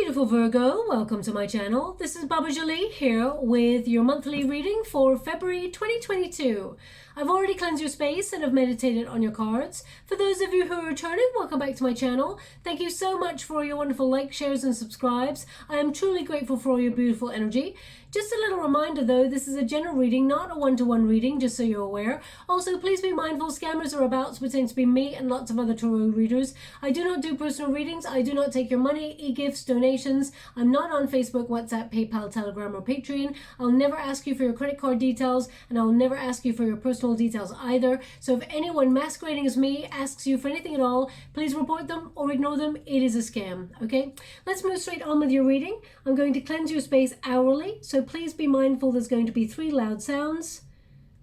beautiful Virgo, welcome to my channel. This is Baba Jolie here with your monthly reading for February 2022. I've already cleansed your space and have meditated on your cards. For those of you who are returning, welcome back to my channel. Thank you so much for your wonderful likes, shares and subscribes. I am truly grateful for all your beautiful energy. Just a little reminder though, this is a general reading, not a one-to-one reading, just so you're aware. Also, please be mindful, scammers are about to pretend to be me and lots of other tarot readers. I do not do personal readings. I do not take your money, e-gifts, donations. I'm not on Facebook, WhatsApp, PayPal, Telegram or Patreon. I'll never ask you for your credit card details and I'll never ask you for your personal details either. So if anyone masquerading as me asks you for anything at all, please report them or ignore them. It is a scam, okay? Let's move straight on with your reading. I'm going to cleanse your space hourly, so please be mindful there's going to be 3 loud sounds.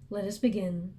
Let us begin.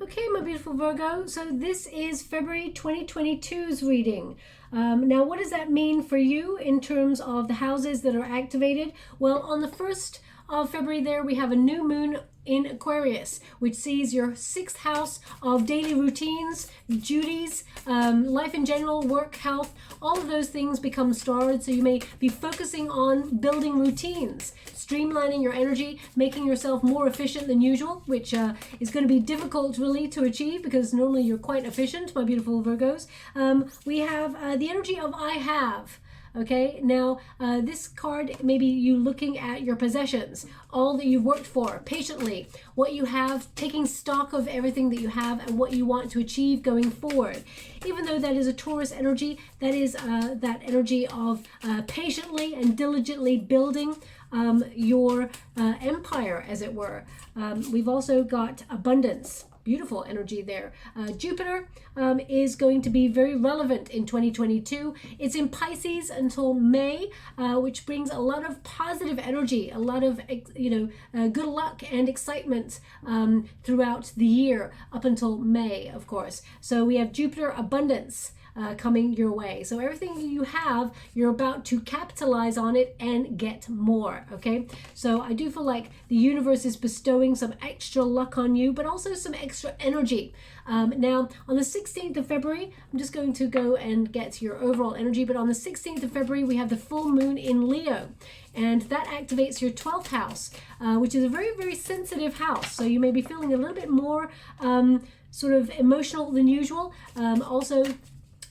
Okay, my beautiful Virgo, so this is February 2022's reading. Now, what does that mean for you in terms of the houses that are activated? Well, on the 1st of February there, we have a new moon in Aquarius, which sees your 6th house of daily routines, duties, life in general, work, health, all of those things become starred. So you may be focusing on building routines, streamlining your energy, making yourself more efficient than usual, which is going to be difficult really to achieve because normally you're quite efficient, my beautiful Virgos. We have the energy of I have. Okay, now this card may be you looking at your possessions, all that you've worked for patiently, what you have, taking stock of everything that you have and what you want to achieve going forward. Even though that is a Taurus energy, that is that energy of patiently and diligently building your empire, as it were. We've also got abundance. Beautiful energy there. Jupiter is going to be very relevant in 2022. It's in Pisces until May, which brings a lot of positive energy, a lot of good luck and excitement throughout the year up until May, of course. So we have Jupiter abundance coming your way. So everything you have, you're about to capitalize on it and get more, okay? So I do feel like the universe is bestowing some extra luck on you, but also some extra energy. Now, on the 16th of February, I'm just going to go and get your overall energy, but on the 16th of February, we have the full moon in Leo, and that activates your 12th house, which is a very, very sensitive house. So you may be feeling a little bit more sort of emotional than usual. Also,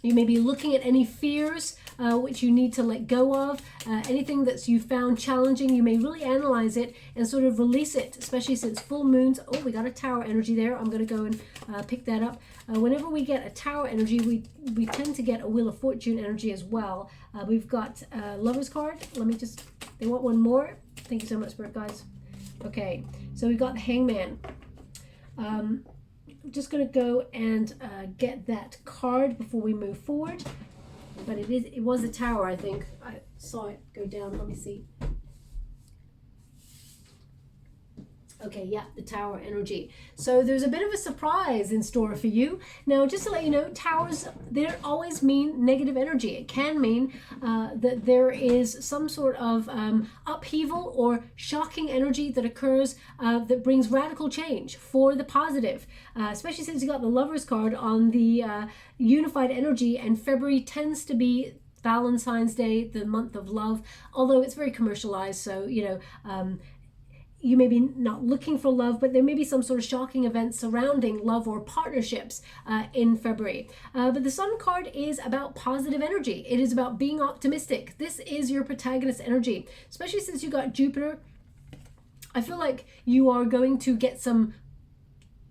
you may be looking at any fears which you need to let go of. Anything that you found challenging, you may really analyze it and sort of release it, especially since full moons. Oh, we got a tower energy there. I'm going to go and pick that up. Whenever we get a tower energy, we tend to get a Wheel of Fortune energy as well. We've got a Lover's card. Let me just, they want one more. Thank you so much, Spirit guys. Okay, so we've got the Hangman. I'm just going to go and get that card before we move forward. But it was a tower, I think. I saw it go down. Let me see. Okay, yeah, the tower energy. So there's a bit of a surprise in store for you. Now, just to let you know, towers, they don't always mean negative energy. It can mean that there is some sort of upheaval or shocking energy that occurs that brings radical change for the positive, especially since you got the Lover's card on the unified energy, and February tends to be Valentine's Day, the month of love, although it's very commercialized, so, you may be not looking for love, but there may be some sort of shocking events surrounding love or partnerships in February. But the Sun card is about positive energy. It is about being optimistic. This is your protagonist energy, especially since you got Jupiter. I feel like you are going to get some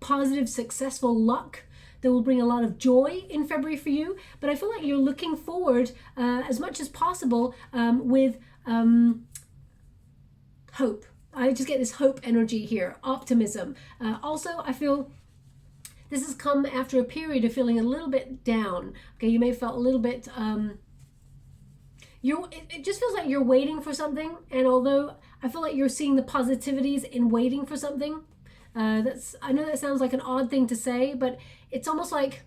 positive, successful luck that will bring a lot of joy in February for you. But I feel like you're looking forward as much as possible with hope. I just get this hope energy here, optimism. Also, I feel this has come after a period of feeling a little bit down. Okay, you may have felt a little bit, it just feels like you're waiting for something. And although I feel like you're seeing the positivities in waiting for something, I know that sounds like an odd thing to say, but it's almost like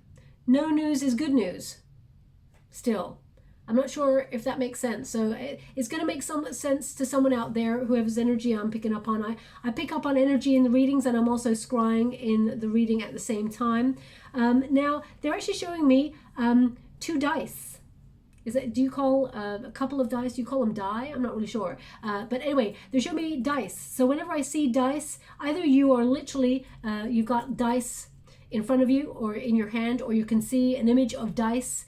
no news is good news still. I'm not sure if that makes sense. So it's going to make some sense to someone out there who has energy I'm picking up on. I pick up on energy in the readings, and I'm also scrying in the reading at the same time. Now, they're actually showing me 2 dice. Do you call a couple of dice? Do you call them die? I'm not really sure. But anyway, they're showing me dice. So whenever I see dice, either you are literally, you've got dice in front of you or in your hand, or you can see an image of dice,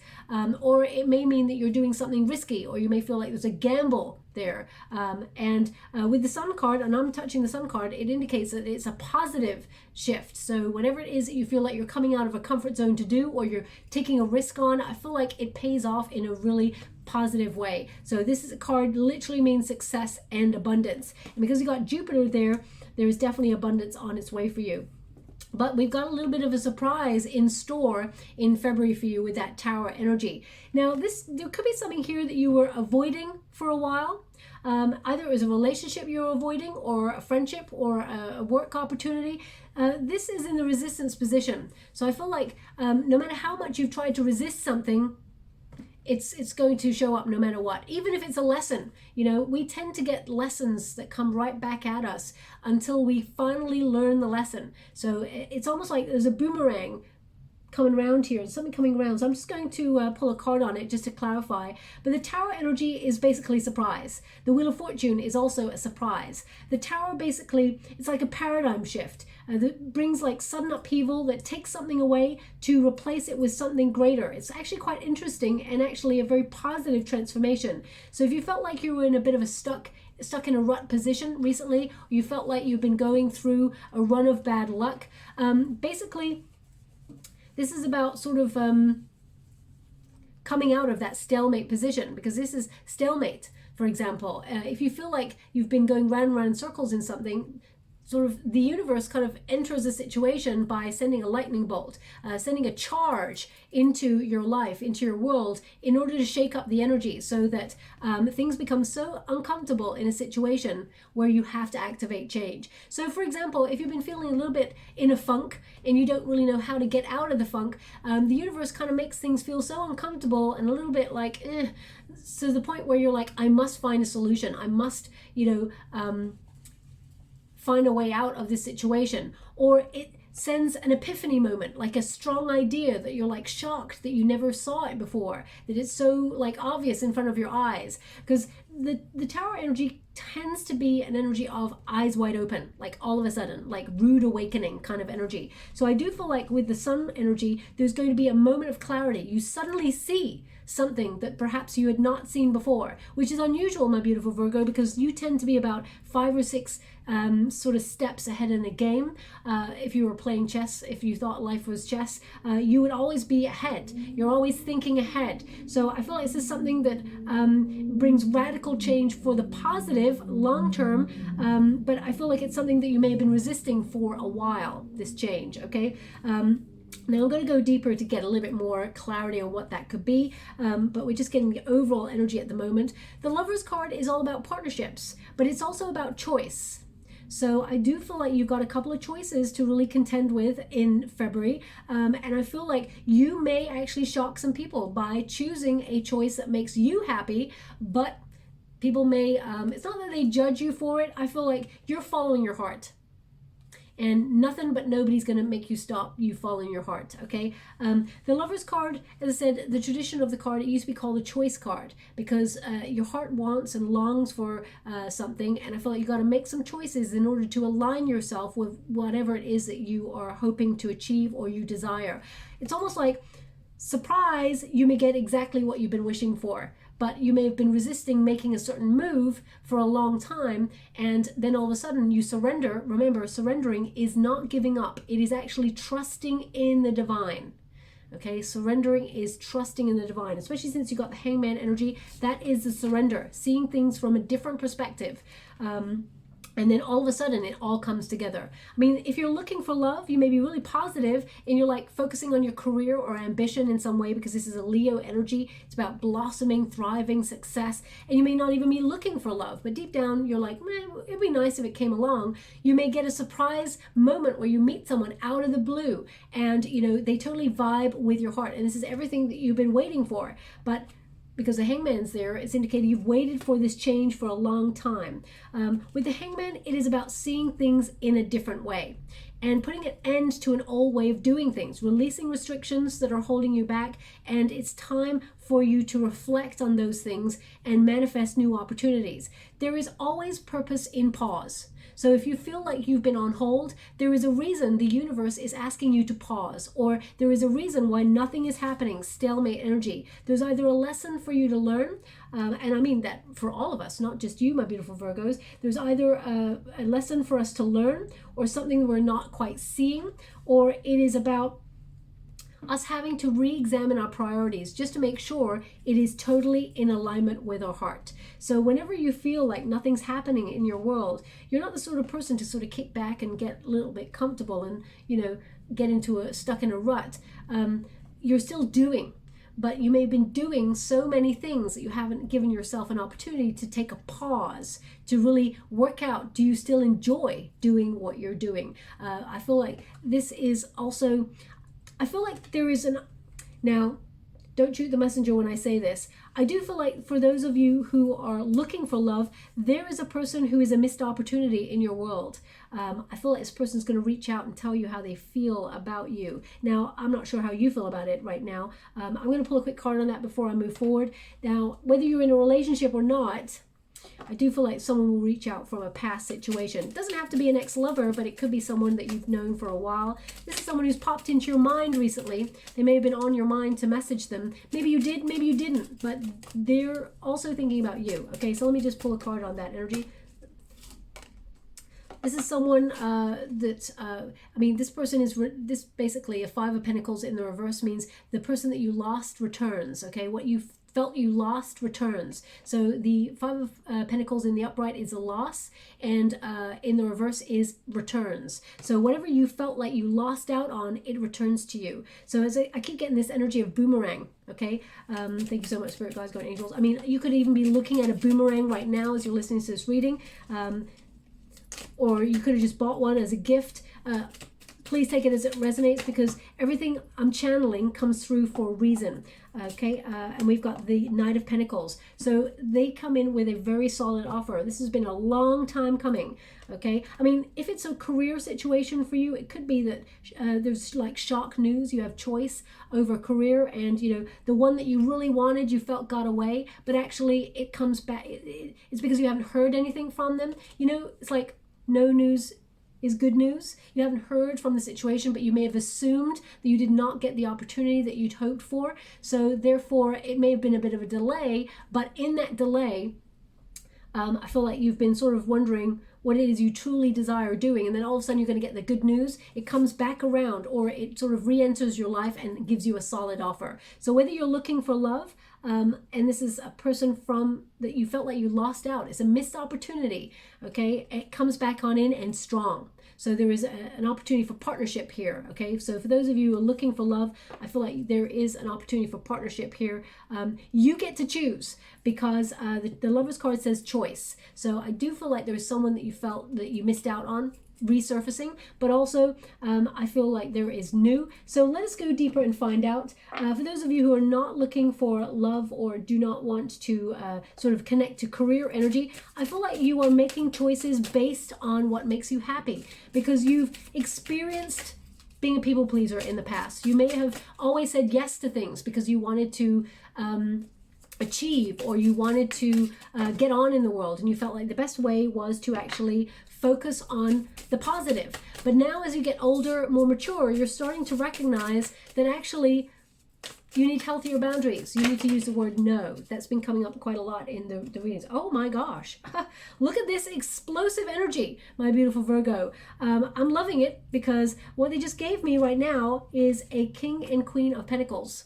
or it may mean that you're doing something risky, or you may feel like there's a gamble there. With the Sun card, and I'm touching the Sun card, it indicates that it's a positive shift. So whatever it is that you feel like you're coming out of a comfort zone to do, or you're taking a risk on, I feel like it pays off in a really positive way. So this is a card literally means success and abundance. And because you got Jupiter there, there's definitely abundance on its way for you. But we've got a little bit of a surprise in store in February for you with that Tower energy. Now, there could be something here that you were avoiding for a while. Either it was a relationship you were avoiding, or a friendship, or a work opportunity. This is in the resistance position. So I feel like no matter how much you've tried to resist something, it's going to show up no matter what. Even if it's a lesson, you know, we tend to get lessons that come right back at us until we finally learn the lesson. So it's almost like there's a boomerang coming around here, something coming around. So I'm just going to pull a card on it just to clarify. But the Tower energy is basically surprise. The Wheel of Fortune is also a surprise. The Tower basically, it's like a paradigm shift that brings like sudden upheaval, that takes something away to replace it with something greater. It's actually quite interesting, and actually a very positive transformation. So if you felt like you were in a bit of a stuck in a rut position recently, or you felt like you've been going through a run of bad luck, basically this is about sort of coming out of that stalemate position, because this is stalemate. For example, if you feel like you've been going round and round in circles in something, sort of the universe kind of enters a situation by sending a lightning bolt, sending a charge into your life, into your world, in order to shake up the energy, so that things become so uncomfortable in a situation where you have to activate change. So for example, if you've been feeling a little bit in a funk and you don't really know how to get out of the funk, the universe kind of makes things feel so uncomfortable and a little bit like, to the point where you're like, I must find a solution. I must, find a way out of this situation. Or it sends an epiphany moment, like a strong idea that you're like shocked that you never saw it before, that it's so like obvious in front of your eyes. Because the Tower energy tends to be an energy of eyes wide open, like all of a sudden, like rude awakening kind of energy. So I do feel like with the Sun energy, there's going to be a moment of clarity. You suddenly see something that perhaps you had not seen before, which is unusual, my beautiful Virgo, because you tend to be about 5 or 6 sort of steps ahead in a game. If you were playing chess, if you thought life was chess, you would always be ahead. You're always thinking ahead. So I feel like this is something that brings radical change for the positive long term, but I feel like it's something that you may have been resisting for a while, this change, okay? Now I'm going to go deeper to get a little bit more clarity on what that could be, but we're just getting the overall energy at the moment. The Lovers card is all about partnerships, but it's also about choice. So I do feel like you've got a couple of choices to really contend with in February, and I feel like you may actually shock some people by choosing a choice that makes you happy, but people may, it's not that they judge you for it. I feel like you're following your heart. And nothing but nobody's going to make you stop you following your heart, okay? The Lovers card, as I said, the tradition of the card, it used to be called a choice card, because your heart wants and longs for something, and I feel like you got to make some choices in order to align yourself with whatever it is that you are hoping to achieve or you desire. It's almost like, surprise, you may get exactly what you've been wishing for, but you may have been resisting making a certain move for a long time, and then all of a sudden you surrender. Remember, surrendering is not giving up. It is actually trusting in the divine. Okay, surrendering is trusting in the divine, especially since you got the Hangman energy. That is the surrender, seeing things from a different perspective. And then all of a sudden it all comes together. I mean, if you're looking for love, you may be really positive and you're like focusing on your career or ambition in some way, because this is a Leo energy. It's about blossoming, thriving, success. And you may not even be looking for love, but deep down you're like, man, it'd be nice if it came along. You may get a surprise moment where you meet someone out of the blue and, you know, they totally vibe with your heart. And this is everything that you've been waiting for. But because the Hangman's there, it's indicating you've waited for this change for a long time. With the Hangman, it is about seeing things in a different way and putting an end to an old way of doing things, releasing restrictions that are holding you back, and it's time for you to reflect on those things and manifest new opportunities. There is always purpose in pause. So if you feel like you've been on hold, there is a reason the universe is asking you to pause, or there is a reason why nothing is happening, stalemate energy. There's either a lesson for you to learn, and I mean that for all of us, not just you, my beautiful Virgos. There's either a lesson for us to learn or something we're not quite seeing, or it is about us having to re-examine our priorities just to make sure it is totally in alignment with our heart. So whenever you feel like nothing's happening in your world, you're not the sort of person to sort of kick back and get a little bit comfortable and, you know, get into stuck in a rut. You're still doing, but you may have been doing so many things that you haven't given yourself an opportunity to take a pause to really work out, do you still enjoy doing what you're doing? I feel like this is also, I feel like there is now, don't shoot the messenger when I say this. I do feel like for those of you who are looking for love, there is a person who is a missed opportunity in your world. I feel like this person's going to reach out and tell you how they feel about you. Now, I'm not sure how you feel about it right now. I'm going to pull a quick card on that before I move forward. Now, whether you're in a relationship or not, I do feel like someone will reach out from a past situation. It doesn't have to be an ex-lover, but it could be someone that you've known for a while. This is someone who's popped into your mind recently. They may have been on your mind to message them. Maybe you did, maybe you didn't, but they're also thinking about you. Okay, so let me just pull a card on that energy. This is someone I mean, this person is, this basically a Five of Pentacles in the reverse means the person that you lost returns, okay? What you felt you lost returns. So the Five of Pentacles in the upright is a loss, and in the reverse is returns. So whatever you felt like you lost out on, it returns to you. So as I keep getting this energy of boomerang, okay? Thank you so much, Spirit Guides, Guardian Angels. I mean, you could even be looking at a boomerang right now as you're listening to this reading, or you could have just bought one as a gift. Please take it as it resonates, because everything I'm channeling comes through for a reason, okay? And we've got the Knight of Pentacles. So they come in with a very solid offer. This has been a long time coming, okay? I mean, if it's a career situation for you, it could be that there's like shock news. You have choice over career, and, you know, the one that you really wanted, you felt got away, but actually it comes back. It's because you haven't heard anything from them. You know, it's like no news is good news. You haven't heard from the situation, but you may have assumed that you did not get the opportunity that you'd hoped for. So therefore, it may have been a bit of a delay, but in that delay, I feel like you've been sort of wondering what it is you truly desire doing, and then all of a sudden you're going to get the good news. It comes back around, or it sort of re-enters your life and gives you a solid offer. So whether you're looking for love, and this is a person from that you felt like you lost out, it's a missed opportunity, okay? It comes back on in and strong. So there is an opportunity for partnership here, okay? So for those of you who are looking for love, I feel like there is an opportunity for partnership here. You get to choose, because the Lover's card says choice. So I do feel like there is someone that you felt that you missed out on resurfacing, but also I feel like there is new. So let us go deeper and find out. For those of you who are not looking for love or do not want to sort of connect to career energy, I feel like you are making choices based on what makes you happy, because you've experienced being a people pleaser in the past. You may have always said yes to things because you wanted to achieve, or you wanted to get on in the world, and you felt like the best way was to actually focus on the positive. But now as you get older, more mature, you're starting to recognize that actually you need healthier boundaries. You need to use the word no. That's been coming up quite a lot in the readings. Oh my gosh. Look at this explosive energy, my beautiful Virgo. I'm loving it, because what they just gave me right now is a King and Queen of Pentacles.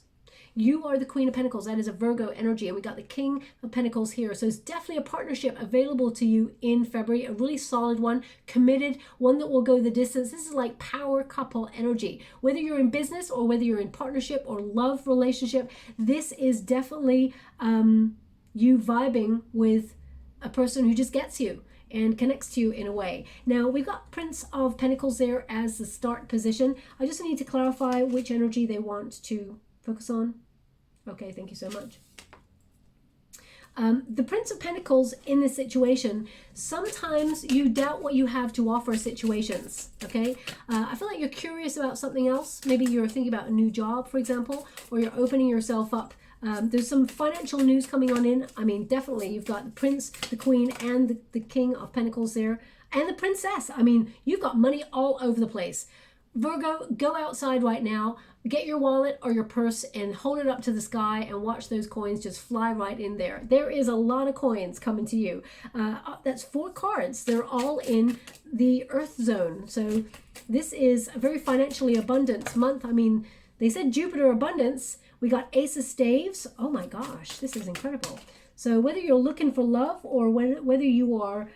You are the Queen of Pentacles. That is a Virgo energy. And we got the King of Pentacles here. So it's definitely a partnership available to you in February. A really solid one, committed, one that will go the distance. This is like power couple energy. Whether you're in business or whether you're in partnership or love relationship, this is definitely you vibing with a person who just gets you and connects to you in a way. Now, we've got Prince of Pentacles there as the start position. I just need to clarify which energy they want to focus on. Okay, thank you so much. The Prince of Pentacles in this situation, sometimes you doubt what you have to offer situations, okay? I feel like you're curious about something else. Maybe you're thinking about a new job, for example, or you're opening yourself up. There's some financial news coming on in. I mean, definitely you've got the Prince, the Queen, and the King of Pentacles there, and the Princess. I mean, you've got money all over the place. Virgo, go outside right now, get your wallet or your purse and hold it up to the sky and watch those coins just fly right in there. There is a lot of coins coming to you. That's 4 cards. They're all in the Earth zone. So this is a very financially abundant month. I mean, they said Jupiter abundance. We got Ace of Staves. Oh my gosh, this is incredible. So whether you're looking for love or whether you are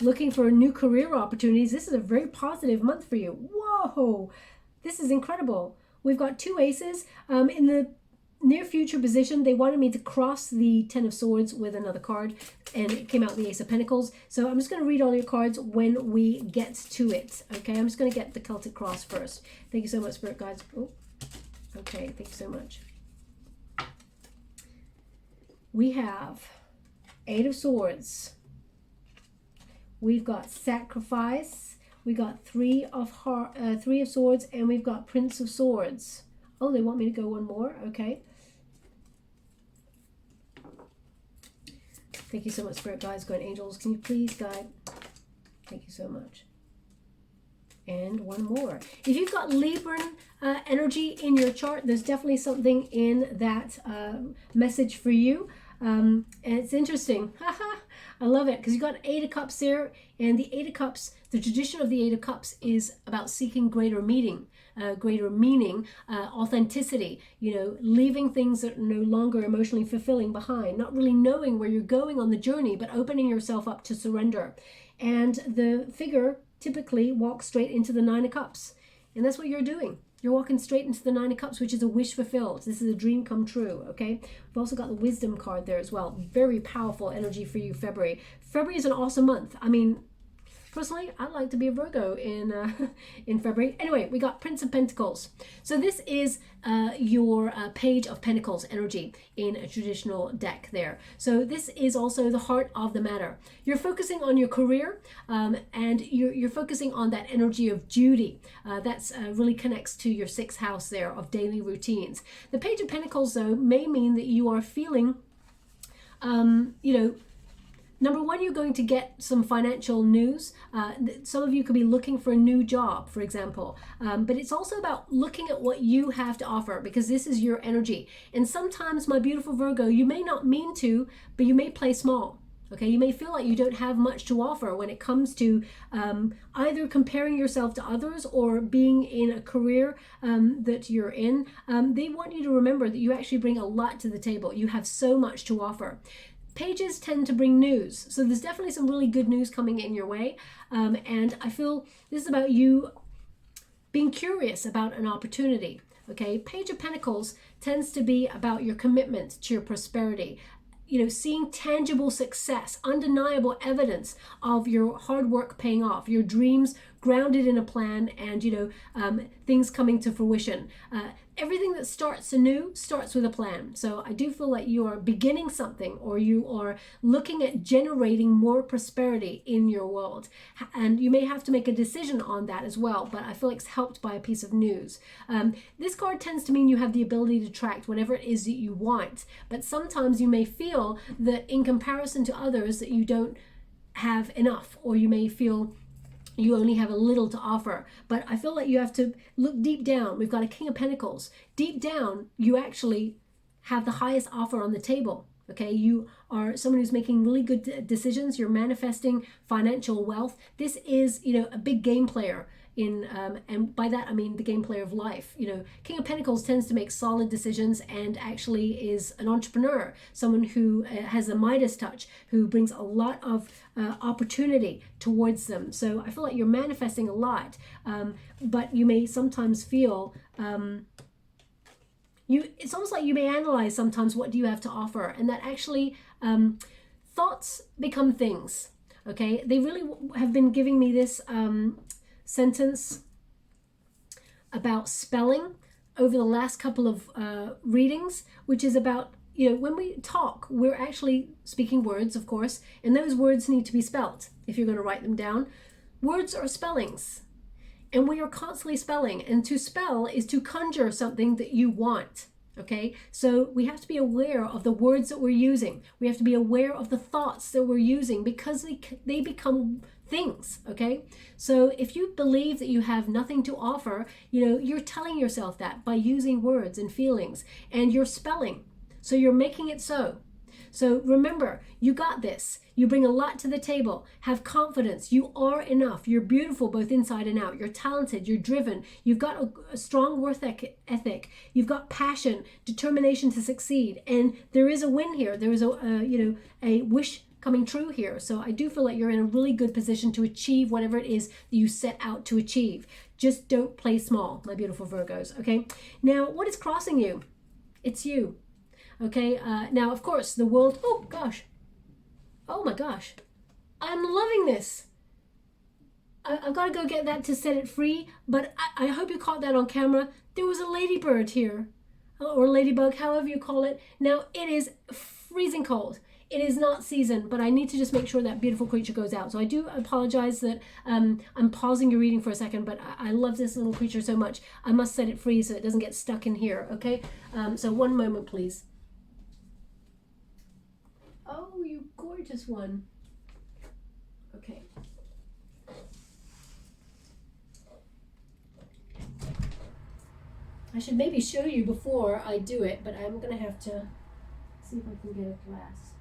looking for new career opportunities, this is a very positive month for you. Whoa, this is incredible. We've got 2 aces. In the near future position, they wanted me to cross the 10 of Swords with another card, and it came out the Ace of Pentacles. So I'm just going to read all your cards when we get to it. Okay, I'm just going to get the Celtic Cross first. Thank you so much, Spirit Guides. Oh, okay, thank you so much. We have 8 of Swords. We've got Sacrifice. We got 3 of Swords, and we've got Prince of Swords. Oh, they want me to go one more. Okay. Thank you so much, Spirit Guides, Guardian Angels. Can you please guide? Thank you so much. And one more. If you've got Libran energy in your chart, there's definitely something in that message for you. And it's interesting. I love it because you got 8 of Cups there, and the 8 of Cups, the tradition of the 8 of Cups is about seeking greater meaning, authenticity, you know, leaving things that are no longer emotionally fulfilling behind, not really knowing where you're going on the journey, but opening yourself up to surrender. And the figure typically walks straight into the 9 of Cups, and that's what you're doing. You're walking straight into the 9 of Cups, which is a wish fulfilled. This is a dream come true, okay? We've also got the Wisdom card there as well. Very powerful energy for you, February. February is an awesome month. I mean, personally, I'd like to be a Virgo in February. Anyway, we got Prince of Pentacles. So this is your Page of Pentacles energy in a traditional deck there. So this is also the heart of the matter. You're focusing on your career, and you're focusing on that energy of duty. That's really connects to your 6th house there of daily routines. The Page of Pentacles, though, may mean that you are feeling, you know, number one, you're going to get some financial news. Some of you could be looking for a new job, for example. But it's also about looking at what you have to offer, because this is your energy. And sometimes, my beautiful Virgo, you may not mean to, but you may play small. Okay, you may feel like you don't have much to offer when it comes to either comparing yourself to others or being in a career that you're in. They want you to remember that you actually bring a lot to the table. You have so much to offer. Pages tend to bring news, so there's definitely some really good news coming in your way, and I feel this is about you being curious about an opportunity. Okay, Page of Pentacles tends to be about your commitment to your prosperity, you know, seeing tangible success, undeniable evidence of your hard work paying off, your dreams grounded in a plan, and, you know, things coming to fruition. Everything that starts anew starts with a plan. So I do feel like you are beginning something, or you are looking at generating more prosperity in your world. And you may have to make a decision on that as well, but I feel like it's helped by a piece of news. This card tends to mean you have the ability to attract whatever it is that you want, but sometimes you may feel that in comparison to others that you don't have enough, or you may feel you only have a little to offer. But I feel like you have to look deep down. We've got a King of Pentacles. Deep down, you actually have the highest offer on the table. Okay, you are someone who's making really good decisions. You're manifesting financial wealth. This is, you know, a big game player. in, and by that I mean the game player of life. You know, King of Pentacles tends to make solid decisions and actually is an entrepreneur, someone who has a Midas touch, who brings a lot of opportunity towards them. So I feel like you're manifesting a lot, but you may sometimes feel it's almost like you may analyze sometimes, what do you have to offer, and that actually thoughts become things. Okay, they really have been giving me this sentence about spelling over the last couple of readings, which is about, you know, when we talk, we're actually speaking words, of course, and those words need to be spelt if you're going to write them down. Words are spellings, and we are constantly spelling, and to spell is to conjure something that you want. Okay, so we have to be aware of the words that we're using. We have to be aware of the thoughts that we're using, because they become things. Okay, so if you believe that you have nothing to offer, you know, you're telling yourself that by using words and feelings, and you're spelling, so you're making it so. So remember, you got this. You bring a lot to the table. Have confidence. You are enough. You're beautiful both inside and out. You're talented. You're driven. You've got a strong work ethic. You've got passion, determination to succeed. And there is a win here. There is a wish coming true here. So I do feel like you're in a really good position to achieve whatever it is that you set out to achieve. Just don't play small, my beautiful Virgos. Okay. Now, what is crossing you? It's you. Okay, now of course the world, oh my gosh, I'm loving this. I've got to go get that to set it free, but I hope you caught that on camera. There was a ladybird here, or ladybug, however you call it. Now it is freezing cold. It is not season, but I need to just make sure that beautiful creature goes out. So I do apologize that I'm pausing your reading for a second, but I love this little creature so much. I must set it free so it doesn't get stuck in here, okay? So one moment, please. Oh, you gorgeous one. Okay. I should maybe show you before I do it, but I'm going to have to see if I can get a glass.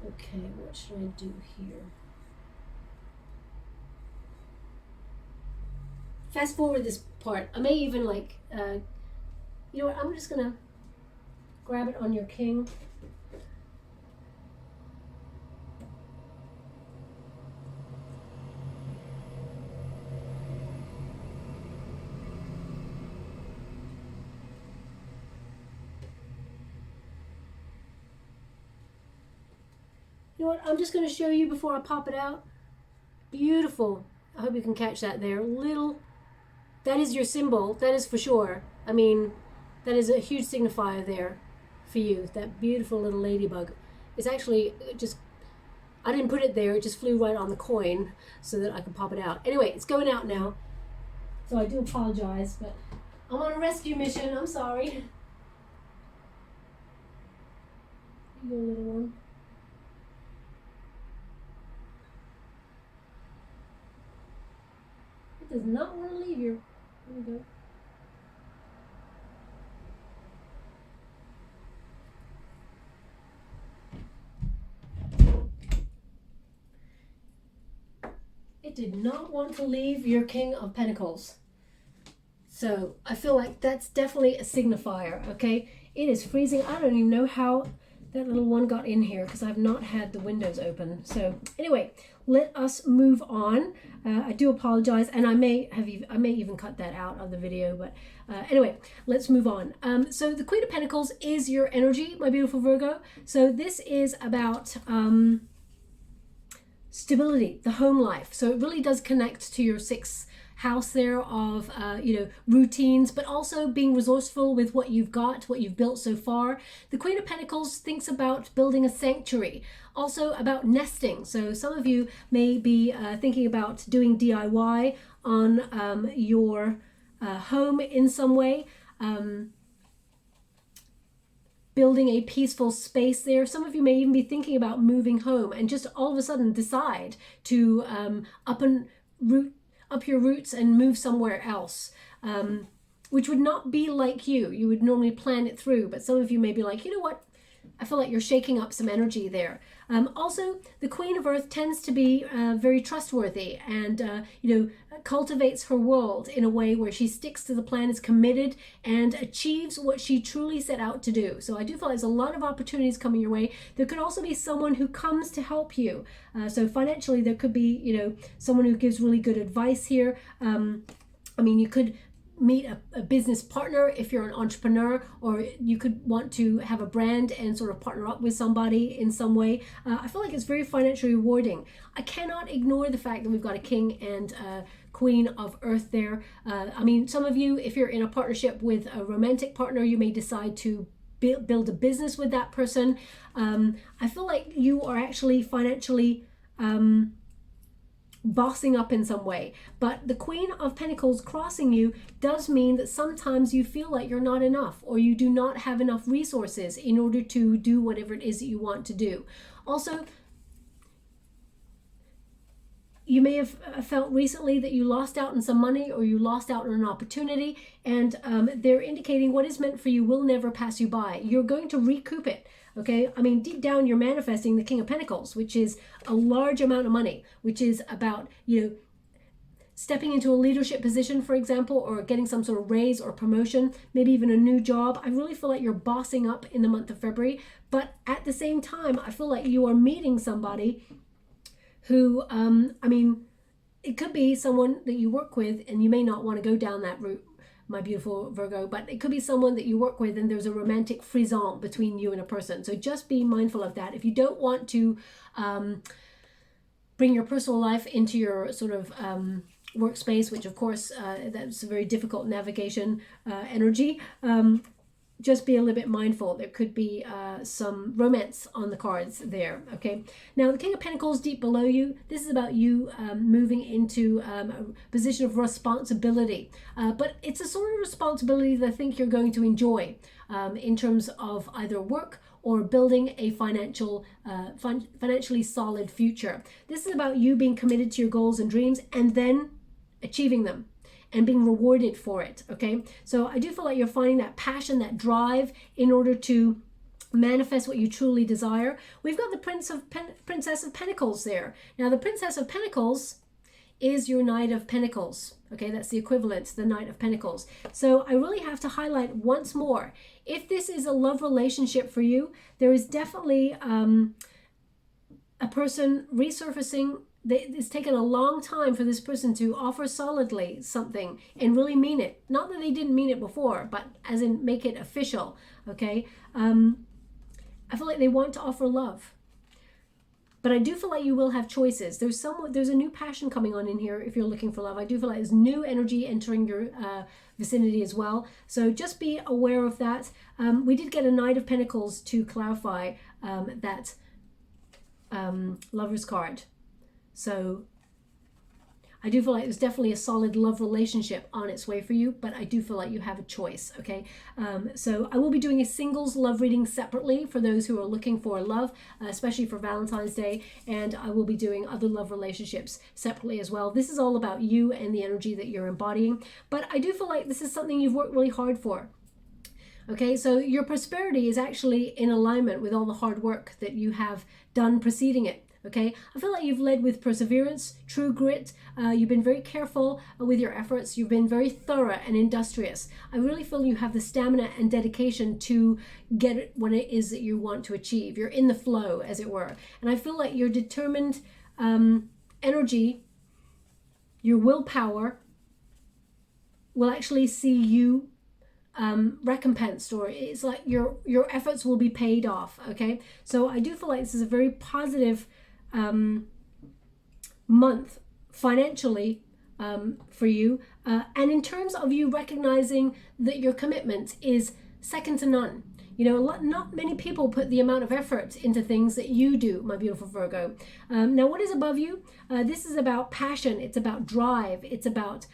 Okay, what should I do here? Fast forward this part. I may even you know what, I'm just gonna grab it on your king. You know what, I'm just gonna show you before I pop it out. Beautiful. I hope you can catch that there. That is your symbol, that is for sure. I mean, that is a huge signifier there for you, that beautiful little ladybug. It's actually just, I didn't put it there, it just flew right on the coin so that I could pop it out. Anyway, it's going out now, so I do apologize, but I'm on a rescue mission, I'm sorry. Here you go, little one. It does not want to leave you. There we go. It did not want to leave your King of Pentacles. So I feel like that's definitely a signifier, okay? It is freezing. I don't even know how that little one got in here because I've not had the windows open. So anyway, let us move on. I do apologize, and I may even cut that out of the video, but anyway, let's move on. So the Queen of Pentacles is your energy, my beautiful Virgo. So this is about stability, the home life. So it really does connect to your sixth house there of routines, but also being resourceful with what you've got, what you've built so far. The Queen of Pentacles thinks about building a sanctuary, also about nesting. So some of you may be thinking about doing DIY on your home in some way, building a peaceful space there. Some of you may even be thinking about moving home and just all of a sudden decide to up your roots and move somewhere else, which would not be like you. You would normally plan it through, but some of you may be like, you know what, I feel like you're shaking up some energy there. Also, the Queen of Earth tends to be very trustworthy and, cultivates her world in a way where she sticks to the plan, is committed, and achieves what she truly set out to do. So I do feel like there's a lot of opportunities coming your way. There could also be someone who comes to help you. So financially, there could be, someone who gives really good advice here. You could meet a business partner if you're an entrepreneur, or you could want to have a brand and sort of partner up with somebody in some way. I feel like it's very financially rewarding. I cannot ignore the fact that we've got a King and Queen of Earth there. Some of you, if you're in a partnership with a romantic partner, you may decide to build a business with that person. I feel like you are actually financially bossing up in some way, but the Queen of Pentacles crossing you does mean that sometimes you feel like you're not enough, or you do not have enough resources in order to do whatever it is that you want to do. Also, you may have felt recently that you lost out on some money, or you lost out on an opportunity, and they're indicating what is meant for you will never pass you by. You're going to recoup it. Okay, deep down you're manifesting the King of Pentacles, which is a large amount of money, which is about, stepping into a leadership position, for example, or getting some sort of raise or promotion, maybe even a new job. I really feel like you're bossing up in the month of February, but at the same time, I feel like you are meeting somebody who, it could be someone that you work with, and you may not want to go down that route, my beautiful Virgo, but it could be someone that you work with and there's a romantic frisson between you and a person. So just be mindful of that. If you don't want to bring your personal life into your sort of workspace, which of course that's a very difficult navigation energy, just be a little bit mindful. There could be some romance on the cards there, okay? Now, the King of Pentacles deep below you, this is about you moving into a position of responsibility. But it's a sort of responsibility that I think you're going to enjoy in terms of either work or building a financially solid future. This is about you being committed to your goals and dreams and then achieving them and being rewarded for it, okay? So I do feel like you're finding that passion, that drive in order to manifest what you truly desire. We've got the Princess of Pentacles there. Now, the Princess of Pentacles is your Knight of Pentacles, okay? That's the equivalent to the Knight of Pentacles. So I really have to highlight once more, if this is a love relationship for you, there is definitely a person resurfacing. It's taken a long time for this person to offer solidly something and really mean it. Not that they didn't mean it before, but as in make it official, okay? I feel like they want to offer love. But I do feel like you will have choices. There's a new passion coming on in here if you're looking for love. I do feel like there's new energy entering your vicinity as well. So just be aware of that. We did get a Knight of Pentacles to clarify that Lover's card. So I do feel like there's definitely a solid love relationship on its way for you, but I do feel like you have a choice, okay? So I will be doing a singles love reading separately for those who are looking for love, especially for Valentine's Day, and I will be doing other love relationships separately as well. This is all about you and the energy that you're embodying, but I do feel like this is something you've worked really hard for. Okay, so your prosperity is actually in alignment with all the hard work that you have done preceding it. Okay, I feel like you've led with perseverance, true grit. You've been very careful with your efforts. You've been very thorough and industrious. I really feel you have the stamina and dedication to get what it is that you want to achieve. You're in the flow, as it were. And I feel like your determined energy, your willpower, will actually see you recompensed, or it's like your efforts will be paid off. Okay, so I do feel like this is a very positive month financially for you, and in terms of you recognizing that your commitment is second to none. Not many people put the amount of effort into things that you do, my beautiful Virgo. Now, what is above you? This is about passion. It's about drive. It's about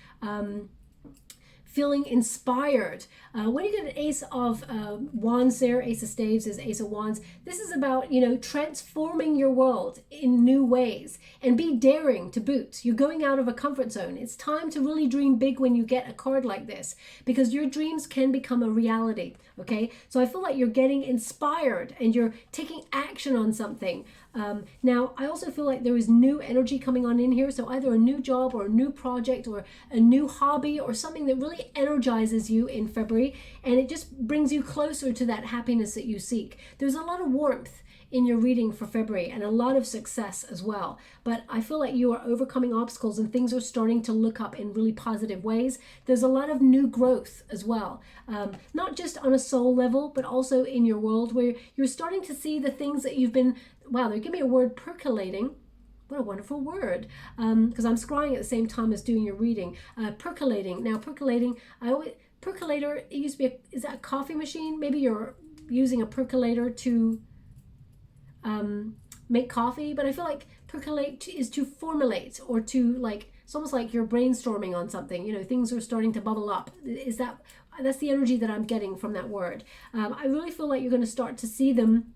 feeling inspired. When you get an Ace of Wands there, Ace of Staves is Ace of Wands. This is about, you know, transforming your world in new ways, and be daring to boot. You're going out of a comfort zone. It's time to really dream big when you get a card like this, because your dreams can become a reality. Okay, so I feel like you're getting inspired and you're taking action on something. Now, I also feel like there is new energy coming on in here. So either a new job or a new project or a new hobby or something that really energizes you in February, and it just brings you closer to that happiness that you seek. There's a lot of warmth in your reading for February and a lot of success as well. But I feel like you are overcoming obstacles and things are starting to look up in really positive ways. There's a lot of new growth as well, not just on a soul level, but also in your world, where you're starting to see the things that you've been, wow, they give me a word, percolating. What a wonderful word, because I'm scrying at the same time as doing your reading. Percolating. Now, percolating, percolator, it used to be, is that a coffee machine? Maybe you're using a percolator to make coffee, but I feel like percolate is to formulate, or to, like, it's almost like you're brainstorming on something, you know, things are starting to bubble up. That's the energy that I'm getting from that word. I really feel like you're going to start to see them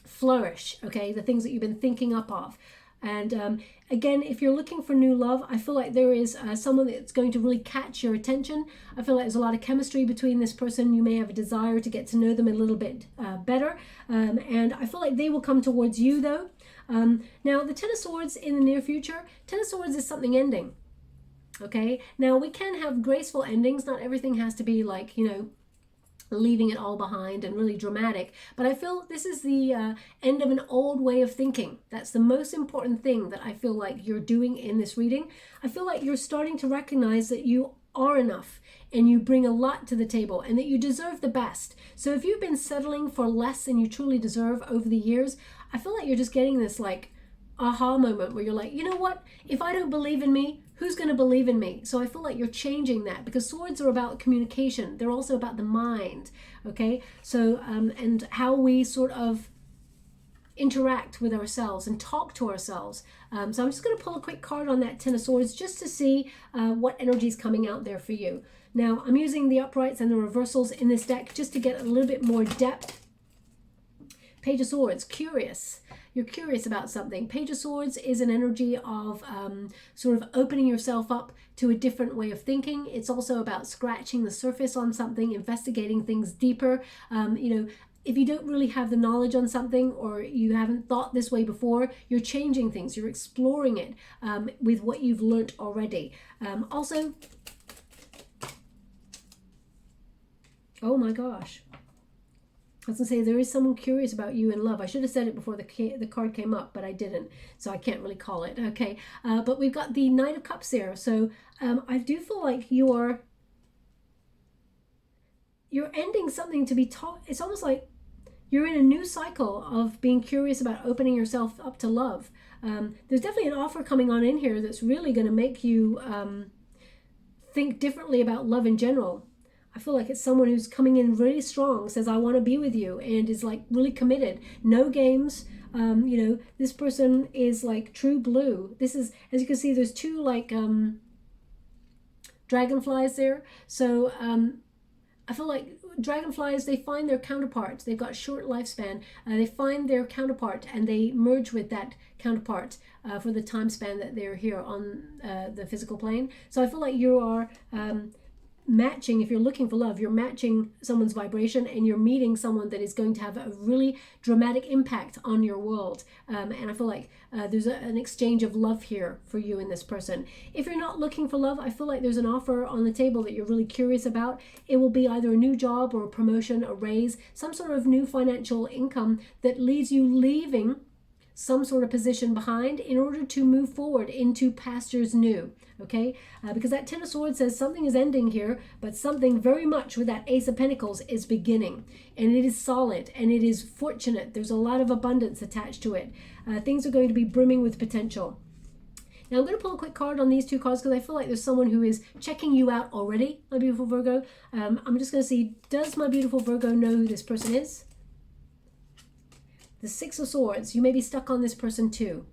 flourish, okay, the things that you've been thinking up of. And again, if you're looking for new love, I feel like there is someone that's going to really catch your attention. I feel like there's a lot of chemistry between this person. You may have a desire to get to know them a little bit better. And I feel like they will come towards you, though. Now, the Ten of Swords in the near future, Ten of Swords is something ending. Okay, now we can have graceful endings. Not everything has to be like, you know, leaving it all behind and really dramatic, but I feel this is the end of an old way of thinking. That's the most important thing that I feel like you're doing in this reading. I feel like you're starting to recognize that you are enough and you bring a lot to the table and that you deserve the best. So if you've been settling for less than you truly deserve over the years, I feel like you're just getting this like aha moment where you're like, you know what, if I don't believe in me, who's going to believe in me? So I feel like you're changing that, because swords are about communication. They're also about the mind, okay? So, and how we sort of interact with ourselves and talk to ourselves. So I'm just going to pull a quick card on that Ten of Swords just to see what energy is coming out there for you. Now, I'm using the uprights and the reversals in this deck just to get a little bit more depth. Page of Swords, curious. You're curious about something. Page of Swords is an energy of sort of opening yourself up to a different way of thinking. It's also about scratching the surface on something, investigating things deeper. You know, if you don't really have the knowledge on something, or you haven't thought this way before, you're changing things. You're exploring it with what you've learnt already. Also, oh my gosh. I was going to say, there is someone curious about you in love. I should have said it before the card came up, but I didn't, so I can't really call it. Okay, but we've got the Knight of Cups there. So I do feel like you're ending something to be taught. It's almost like you're in a new cycle of being curious about opening yourself up to love. There's definitely an offer coming on in here that's really going to make you think differently about love in general. I feel like it's someone who's coming in really strong, says, I want to be with you, and is like really committed. No games. You know, this person is like true blue. This is, as you can see, there's two like dragonflies there. So I feel like dragonflies, they find their counterparts. They've got short lifespan. They find their counterpart and they merge with that counterpart for the time span that they're here on the physical plane. So I feel like you are matching, if you're looking for love, you're matching someone's vibration, and you're meeting someone that is going to have a really dramatic impact on your world. And I feel like there's an exchange of love here for you and this person. If you're not looking for love, I feel like there's an offer on the table that you're really curious about. It will be either a new job or a promotion, a raise, some sort of new financial income that leads you leaving some sort of position behind in order to move forward into pastures new, okay? Because that Ten of Swords says something is ending here, but something very much with that Ace of Pentacles is beginning. And it is solid, and it is fortunate. There's a lot of abundance attached to it. Things are going to be brimming with potential. Now I'm going to pull a quick card on these two cards because I feel like there's someone who is checking you out already, my beautiful Virgo. I'm just going to see, does my beautiful Virgo know who this person is? The Six of Swords, you may be stuck on this person too.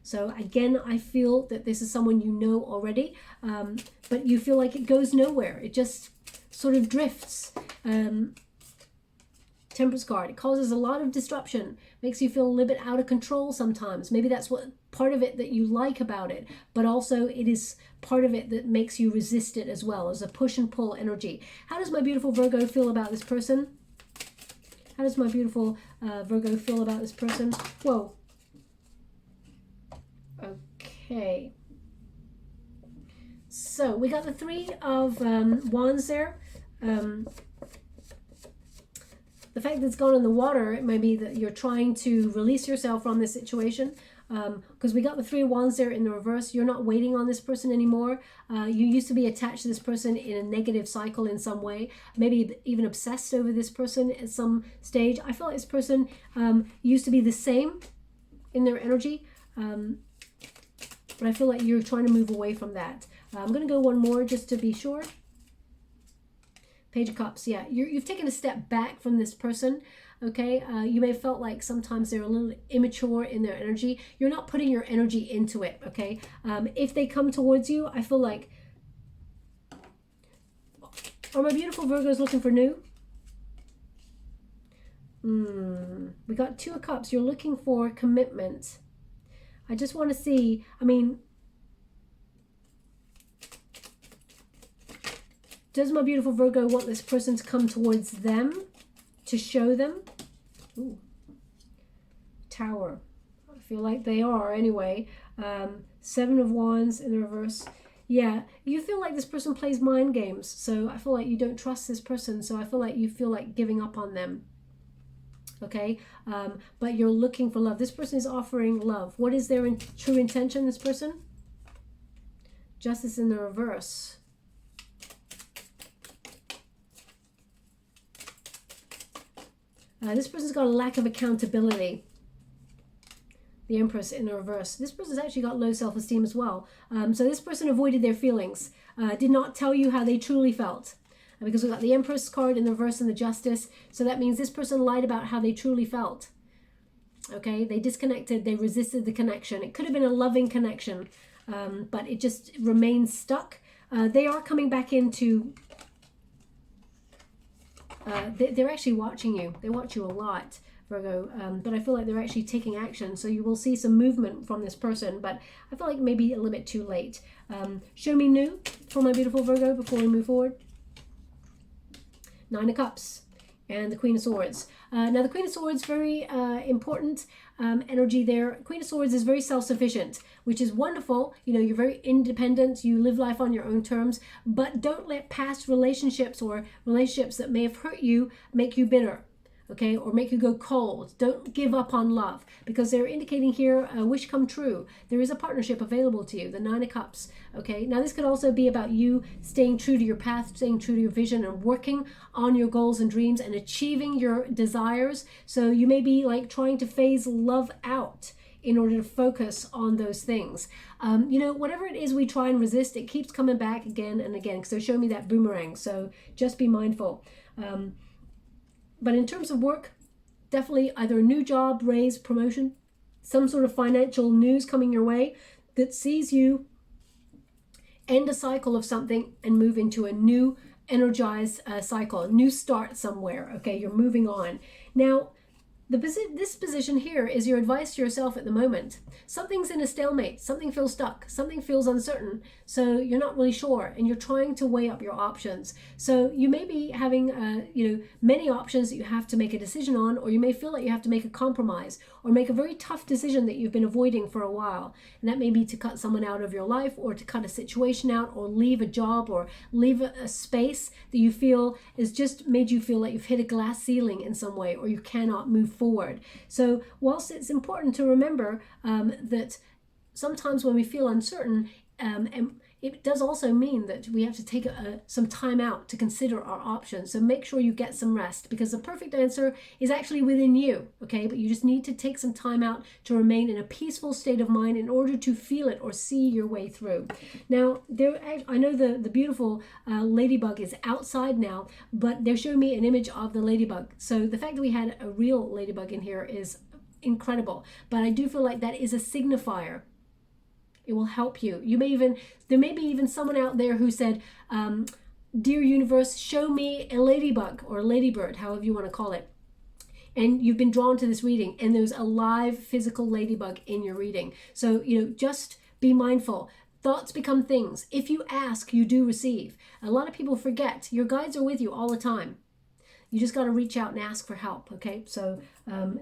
So again, I feel that this is someone you know already, but you feel like it goes nowhere. It just sort of drifts. Temperance card, it causes a lot of disruption, makes you feel a little bit out of control sometimes. Maybe that's what part of it that you like about it, but also it is part of it that makes you resist it as well, as a push and pull energy. How does my beautiful Virgo feel about this person? How does my beautiful Virgo feel about this person? Whoa. Okay. So we got the Three of Wands there. The fact that it's gone in the water, it may be that you're trying to release yourself from this situation. Because we got the Three of Wands there in the reverse. You're not waiting on this person anymore. You used to be attached to this person in a negative cycle in some way, maybe even obsessed over this person at some stage. I feel like this person used to be the same in their energy, but I feel like you're trying to move away from that. I'm going to go one more just to be sure. Page of Cups, yeah, you've taken a step back from this person, okay? You may have felt like sometimes they're a little immature in their energy. You're not putting your energy into it, okay? If they come towards you, I feel like, are my beautiful Virgos looking for new? We got Two of Cups. You're looking for commitment. I just want to see, I mean, does my beautiful Virgo want this person to come towards them, to show them? Ooh. Tower. I feel like they are anyway. Seven of Wands in the reverse. Yeah, you feel like this person plays mind games. So I feel like you don't trust this person. So I feel like you feel like giving up on them. Okay, but you're looking for love. This person is offering love. What is their true intention, this person? Justice in the reverse. This person's got a lack of accountability. The Empress in the reverse. This person's actually got low self-esteem as well. So this person avoided their feelings, did not tell you how they truly felt. Because we've got the Empress card in the reverse and the Justice. So that means this person lied about how they truly felt. Okay, they disconnected, they resisted the connection. It could have been a loving connection, but it just remains stuck. They are coming back into... they're actually watching you. They watch you a lot, Virgo, but I feel like they're actually taking action. So you will see some movement from this person, but I feel like maybe a little bit too late. Show me new for my beautiful Virgo before we move forward. Nine of Cups and the Queen of Swords. Now the Queen of Swords, very important energy there. Queen of Swords is very self-sufficient, which is wonderful. You know, you're very independent. You live life on your own terms, but don't let past relationships or relationships that may have hurt you make you bitter. Okay, or make you go cold. Don't give up on love, because they're indicating here a wish come true. There is a partnership available to you, the Nine of Cups. Okay, now this could also be about you staying true to your path, staying true to your vision, and working on your goals and dreams and achieving your desires. So you may be like trying to phase love out in order to focus on those things. You know, whatever it is we try and resist, it keeps coming back again and again. So show me that boomerang. So just be mindful. But in terms of work, definitely either a new job, raise, promotion, some sort of financial news coming your way that sees you end a cycle of something and move into a new energized cycle, a new start somewhere. Okay, you're moving on. Now, this position here is your advice to yourself at the moment. Something's in a stalemate, something feels stuck, something feels uncertain, so you're not really sure, and you're trying to weigh up your options. So you may be having you know, many options that you have to make a decision on, or you may feel like you have to make a compromise or make a very tough decision that you've been avoiding for a while. And that may be to cut someone out of your life, or to cut a situation out, or leave a job, or leave a space that you feel has just made you feel like you've hit a glass ceiling in some way, or you cannot move forward. So whilst it's important to remember that sometimes when we feel uncertain, and it does also mean that we have to take some time out to consider our options. So make sure you get some rest, because the perfect answer is actually within you, okay? But you just need to take some time out to remain in a peaceful state of mind in order to feel it or see your way through. Now, I know the beautiful ladybug is outside now, but they're showing me an image of the ladybug. So the fact that we had a real ladybug in here is incredible, but I do feel like that is a signifier. It will help you. There may be even someone out there who said, dear universe, show me a ladybug or a ladybird, however you want to call it. And you've been drawn to this reading, and there's a live physical ladybug in your reading. So, just be mindful. Thoughts become things. If you ask, you do receive. A lot of people forget. Your guides are with you all the time. You just got to reach out and ask for help, okay? So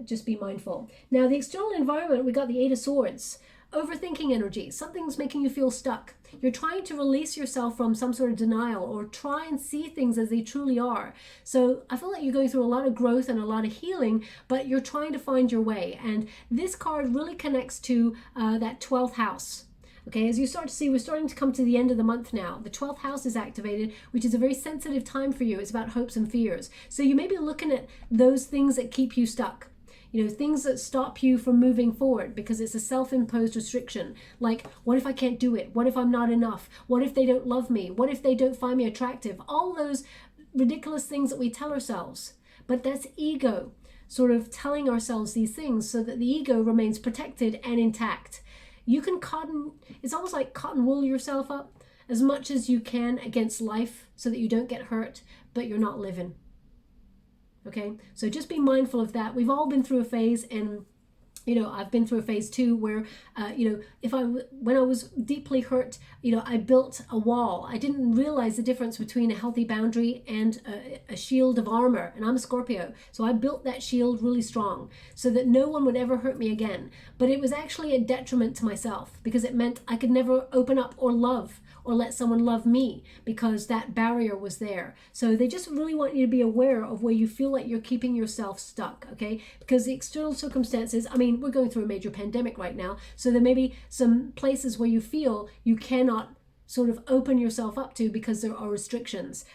just be mindful. Now, the external environment, we got the Eight of Swords. Overthinking energy. Something's making you feel stuck. You're trying to release yourself from some sort of denial or try and see things as they truly are. So I feel like you're going through a lot of growth and a lot of healing, but you're trying to find your way. And this card really connects to that 12th house. Okay, as you start to see, we're starting to come to the end of the month now. The 12th house is activated, which is a very sensitive time for you. It's about hopes and fears. So you may be looking at those things that keep you stuck. Things that stop you from moving forward because it's a self-imposed restriction. Like, what if I can't do it? What if I'm not enough? What if they don't love me? What if they don't find me attractive? All those ridiculous things that we tell ourselves. But that's ego sort of telling ourselves these things so that the ego remains protected and intact. You can it's almost like cotton wool yourself up as much as you can against life so that you don't get hurt, but you're not living. Okay, so just be mindful of that. We've all been through a phase, and I've been through a phase too where when I was deeply hurt, I built a wall. I didn't realize the difference between a healthy boundary and a shield of armor, and I'm a Scorpio, so I built that shield really strong so that no one would ever hurt me again. But it was actually a detriment to myself because it meant I could never open up or love or let someone love me because that barrier was there. So they just really want you to be aware of where you feel like you're keeping yourself stuck, okay? Because the external circumstances, we're going through a major pandemic right now, so there may be some places where you feel you cannot sort of open yourself up to because there are restrictions.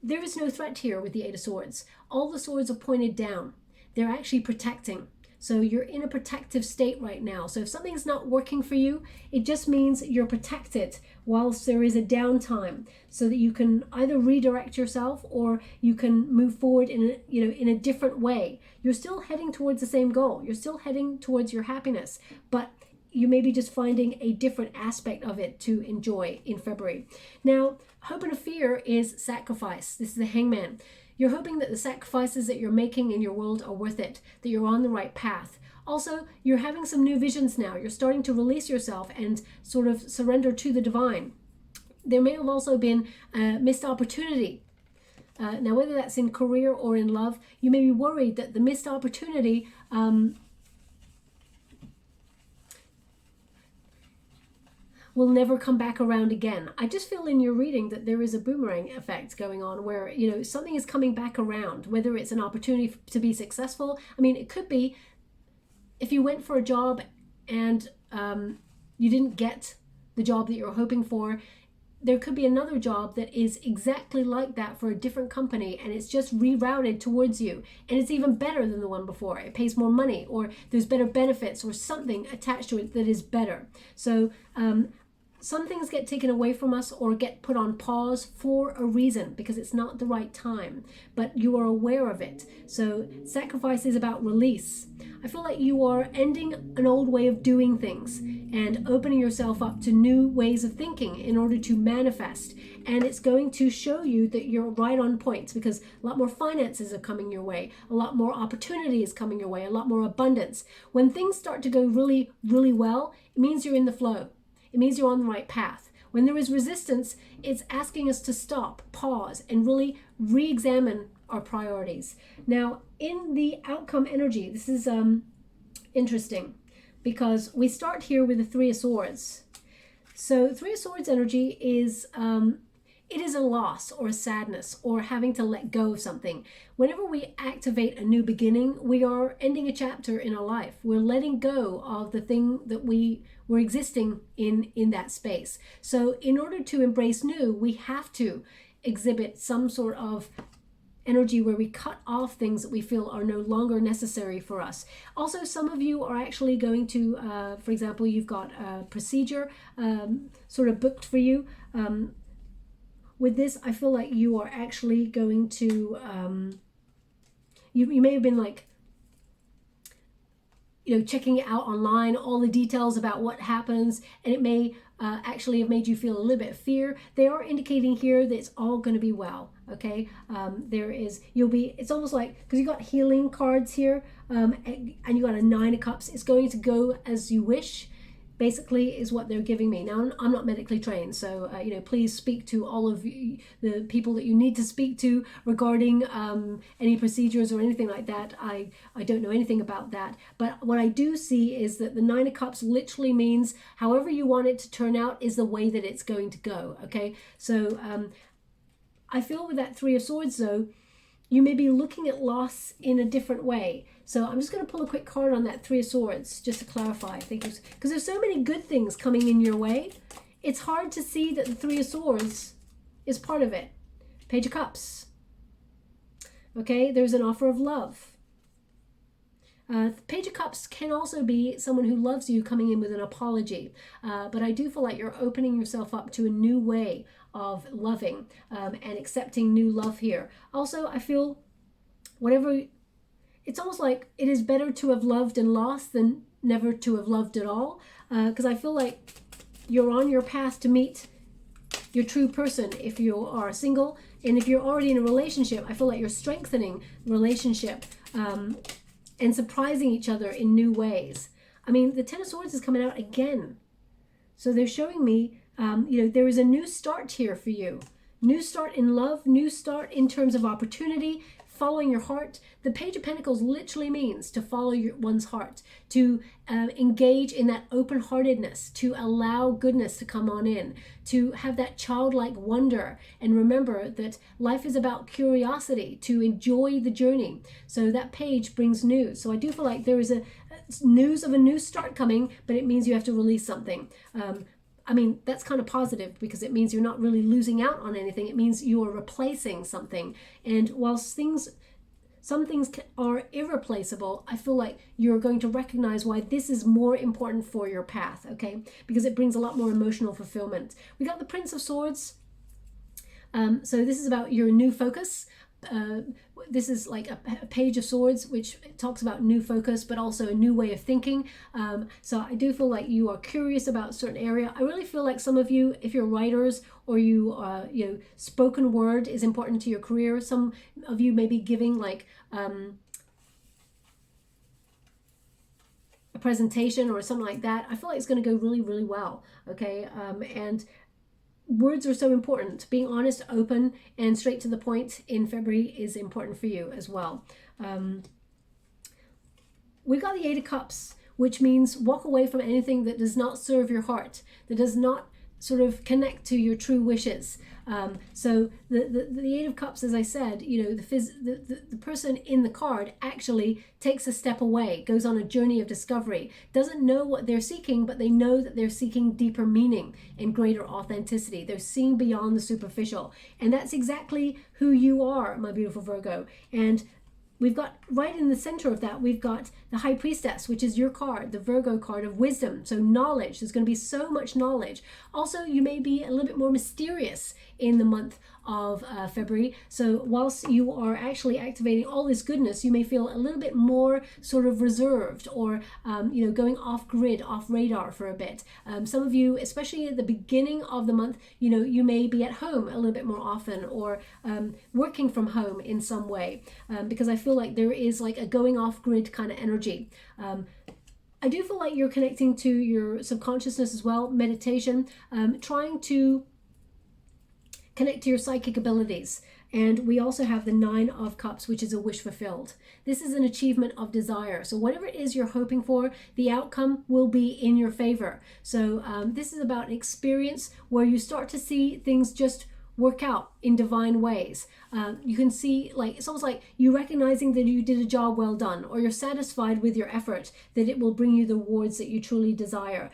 There is no threat here with the Eight of Swords. All the swords are pointed down. They're actually protecting. So you're in a protective state right now. So if something's not working for you, it just means you're protected whilst there is a downtime so that you can either redirect yourself or you can move forward in a different way. You're still heading towards the same goal. You're still heading towards your happiness, but you may be just finding a different aspect of it to enjoy in February. Now, hope and a fear is sacrifice. This is the Hangman. You're hoping that the sacrifices that you're making in your world are worth it, that you're on the right path. Also, you're having some new visions now. You're starting to release yourself and sort of surrender to the divine. There may have also been a missed opportunity. Now, whether that's in career or in love, you may be worried that the missed opportunity will never come back around again. I just feel in your reading that there is a boomerang effect going on where, something is coming back around, whether it's an opportunity to be successful. It could be if you went for a job and you didn't get the job that you were hoping for, there could be another job that is exactly like that for a different company, and it's just rerouted towards you, and it's even better than the one before. It pays more money, or there's better benefits or something attached to it that is better. So some things get taken away from us or get put on pause for a reason because it's not the right time, but you are aware of it. So sacrifice is about release. I feel like you are ending an old way of doing things and opening yourself up to new ways of thinking in order to manifest. And it's going to show you that you're right on point because a lot more finances are coming your way, a lot more opportunity is coming your way, a lot more abundance. When things start to go really, really well, it means you're in the flow. It means you're on the right path. When there is resistance, it's asking us to stop, pause, and really re-examine our priorities. Now, in the outcome energy, this is interesting because we start here with the Three of Swords. So Three of Swords energy is it is a loss or a sadness or having to let go of something. Whenever we activate a new beginning, we are ending a chapter in our life. We're letting go of the thing that we were existing in that space. So in order to embrace new, we have to exhibit some sort of energy where we cut off things that we feel are no longer necessary for us. Also, some of you are actually going to, for example, you've got a procedure sort of booked for you. With this, I feel like you are actually going to, you may have been like, checking it out online, all the details about what happens, and it may actually have made you feel a little bit of fear. They are indicating here that it's all going to be well. Okay, it's almost like, because you got healing cards here, and you got a 9 of Cups. It's going to go as you wish, basically, is what they're giving me. Now, I'm not medically trained, so please speak to all of the people that you need to speak to regarding any procedures or anything like that. I don't know anything about that, but what I do see is that the 9 of Cups literally means however you want it to turn out is the way that it's going to go. Okay, so I feel with that 3 of Swords, though, you may be looking at loss in a different way. So I'm just going to pull a quick card on that 3 of Swords just to clarify. I think because there's so many good things coming in your way, it's hard to see that the 3 of Swords is part of it. Page of Cups. Okay, there's an offer of love. Page of Cups can also be someone who loves you coming in with an apology, but I do feel like you're opening yourself up to a new way of loving and accepting new love here. Also, I feel it's almost like it is better to have loved and lost than never to have loved at all, because I feel like you're on your path to meet your true person if you are single, and if you're already in a relationship, I feel like you're strengthening the relationship and surprising each other in new ways. I mean, the 10 of Swords is coming out again. So they're showing me, there is a new start here for you. New start in love, new start in terms of opportunity, following your heart. The Page of Pentacles literally means to follow one's heart, to engage in that open-heartedness, to allow goodness to come on in, to have that childlike wonder. And remember that life is about curiosity, to enjoy the journey. So that page brings news. So I do feel like there is a news of a new start coming, but it means you have to release something. I mean, that's kind of positive because it means you're not really losing out on anything. It means you are replacing something. And whilst some things are irreplaceable, I feel like you're going to recognize why this is more important for your path, okay? Because it brings a lot more emotional fulfillment. We got the Prince of Swords. So this is about your new focus. This is like a Page of Swords, which talks about new focus, but also a new way of thinking. So I do feel like you are curious about a certain area. I really feel like some of you, if you're writers or you spoken word is important to your career. Some of you may be giving like a presentation or something like that. I feel like it's going to go really, really well. Okay, and words are so important. Being honest, open, and straight to the point in February is important for you as well. We got the 8 of Cups, which means walk away from anything that does not serve your heart, that does not sort of connect to your true wishes. So the 8 of Cups, as I said, the person in the card actually takes a step away, goes on a journey of discovery, doesn't know what they're seeking, but they know that they're seeking deeper meaning and greater authenticity. They're seeing beyond the superficial. And that's exactly who you are, my beautiful Virgo. And we've got right in the center of that, we've got the High Priestess, which is your card, the Virgo card of wisdom. So knowledge, there's going to be so much knowledge. Also, you may be a little bit more mysterious in the month of February. So whilst you are actually activating all this goodness, you may feel a little bit more sort of reserved or, going off grid, off radar for a bit. Some of you, especially at the beginning of the month, you may be at home a little bit more often or working from home in some way, because I feel like there is like a going off grid kind of energy. I do feel like you're connecting to your subconsciousness as well, meditation, trying to connect to your psychic abilities. And we also have the 9 of Cups, which is a wish fulfilled. This is an achievement of desire. So whatever it is you're hoping for, the outcome will be in your favor. So this is about an experience where you start to see things just work out in divine ways. You can see, like, it's almost like you recognizing that you did a job well done, or you're satisfied with your effort, that it will bring you the rewards that you truly desire.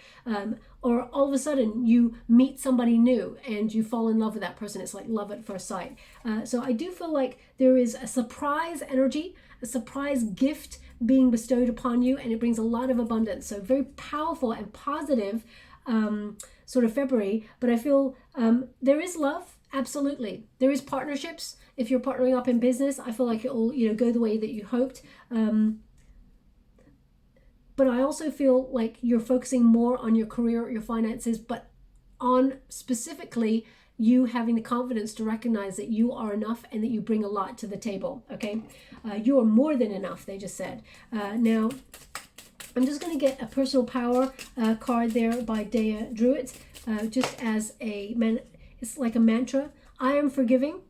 Or all of a sudden you meet somebody new and you fall in love with that person. It's like love at first sight. So I do feel like there is a surprise energy, a surprise gift being bestowed upon you, and it brings a lot of abundance. So very powerful and positive sort of February. But I feel there is love. Absolutely. There is partnerships. If you're partnering up in business, I feel like it will, go the way that you hoped. but I also feel like you're focusing more on your career, your finances, but on specifically you having the confidence to recognize that you are enough and that you bring a lot to the table, okay? You are more than enough, they just said. Now, I'm just going to get a personal power card there by DREWIT, just as it's like a mantra. I am forgiving.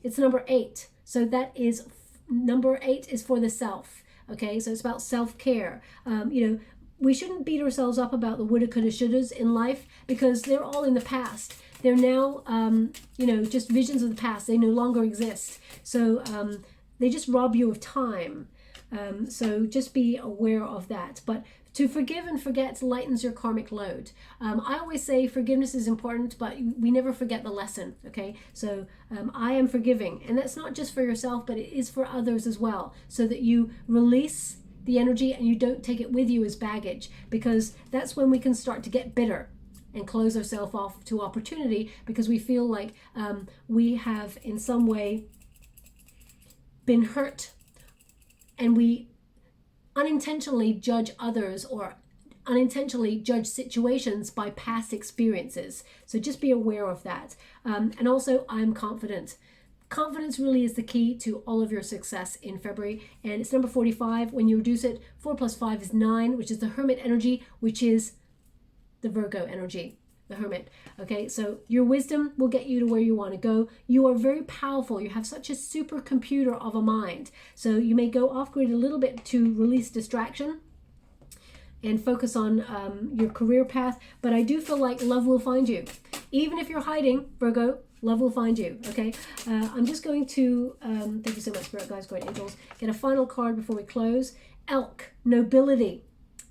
It's number 8. So that is, number 8 is for the self, okay? So it's about self-care. You know, we shouldn't beat ourselves up about the woulda, coulda, shouldas in life because they're all in the past. They're now, you know, just visions of the past. They no longer exist. So they just rob you of time. So just be aware of that. But to forgive and forget lightens your karmic load. I always say forgiveness is important, but we never forget the lesson, okay? So I am forgiving. And that's not just for yourself, but it is for others as well, so that you release the energy and you don't take it with you as baggage, because that's when we can start to get bitter and close ourselves off to opportunity because we feel like we have in some way been hurt, and we unintentionally judge others or unintentionally judge situations by past experiences. So just be aware of that. And also, I'm confident. Confidence really is the key to all of your success in February. And it's number 45. When you reduce it, 4 plus 5 is 9, which is the Hermit energy, which is the Virgo energy, the Hermit. Okay, so your wisdom will get you to where you want to go. You are very powerful. You have such a supercomputer of a mind. So you may go off grid a little bit to release distraction and focus on your career path. But I do feel like love will find you. Even if you're hiding, Virgo, love will find you, okay? I'm just going to, thank you so much, Spirit Guides, Great Angels, get a final card before we close. Elk, nobility.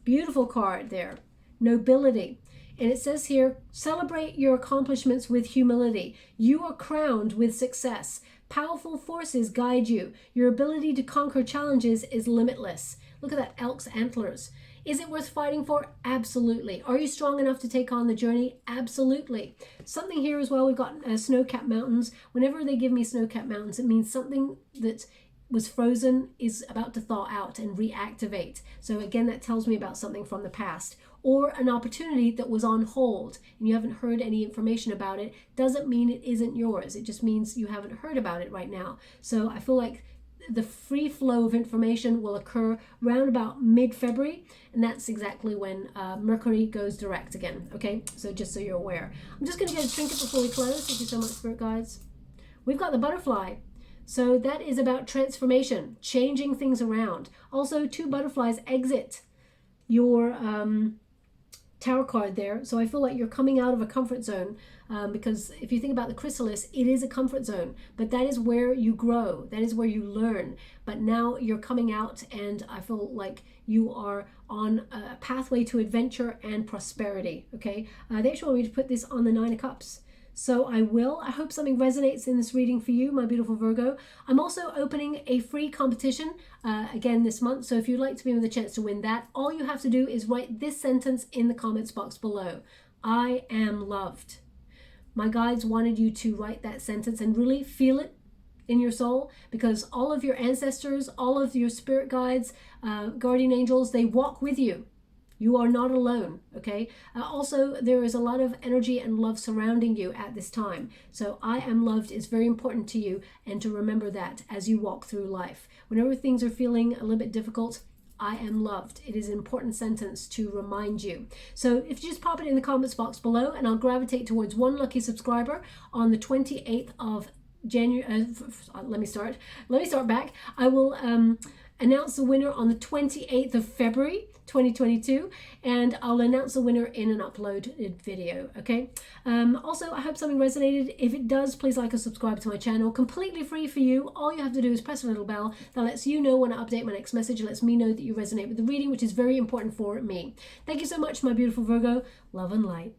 Beautiful card there, nobility. And it says here, celebrate your accomplishments with humility. You are crowned with success. Powerful forces guide you. Your ability to conquer challenges is limitless. Look at that elk's antlers. Is it worth fighting for? Absolutely. Are you strong enough to take on the journey? Absolutely. Something here as well, we've got snow-capped mountains. Whenever they give me snow-capped mountains, it means something that was frozen is about to thaw out and reactivate. So again, that tells me about something from the past. Or an opportunity that was on hold and you haven't heard any information about it. Doesn't mean it isn't yours. It just means you haven't heard about it right now. So I feel like the free flow of information will occur around about mid-February, and that's exactly when Mercury goes direct again, okay? So just so you're aware. I'm just going to get a trinket before we close. Thank you so much, Spirit Guides. We've got the butterfly. So that is about transformation, changing things around. Also, 2 butterflies exit your tower card there. So I feel like you're coming out of a comfort zone because if you think about the chrysalis, it is a comfort zone, but that is where you grow. That is where you learn. But now you're coming out, and I feel like you are on a pathway to adventure and prosperity, okay? They actually want me to put this on the 9 of Cups. So I will. I hope something resonates in this reading for you, my beautiful Virgo. I'm also opening a free competition again this month. So if you'd like to be with a chance to win that, all you have to do is write this sentence in the comments box below. I am loved. My guides wanted you to write that sentence and really feel it in your soul, because all of your ancestors, all of your spirit guides, guardian angels, they walk with you. You are not alone, okay? Also, there is a lot of energy and love surrounding you at this time. So I am loved is very important to you, and to remember that as you walk through life. Whenever things are feeling a little bit difficult, I am loved. It is an important sentence to remind you. So if you just pop it in the comments box below, and I'll gravitate towards one lucky subscriber on the 28th of January. Let me start back. I will announce the winner on the 28th of February 2022, and I'll announce the winner in an uploaded video, okay? Also, I hope something resonated. If it does, please like or subscribe to my channel. Completely free for you. All you have to do is press a little bell that lets you know when I update my next message. It lets me know that you resonate with the reading, which is very important for me. Thank you so much, my beautiful Virgo. Love and light.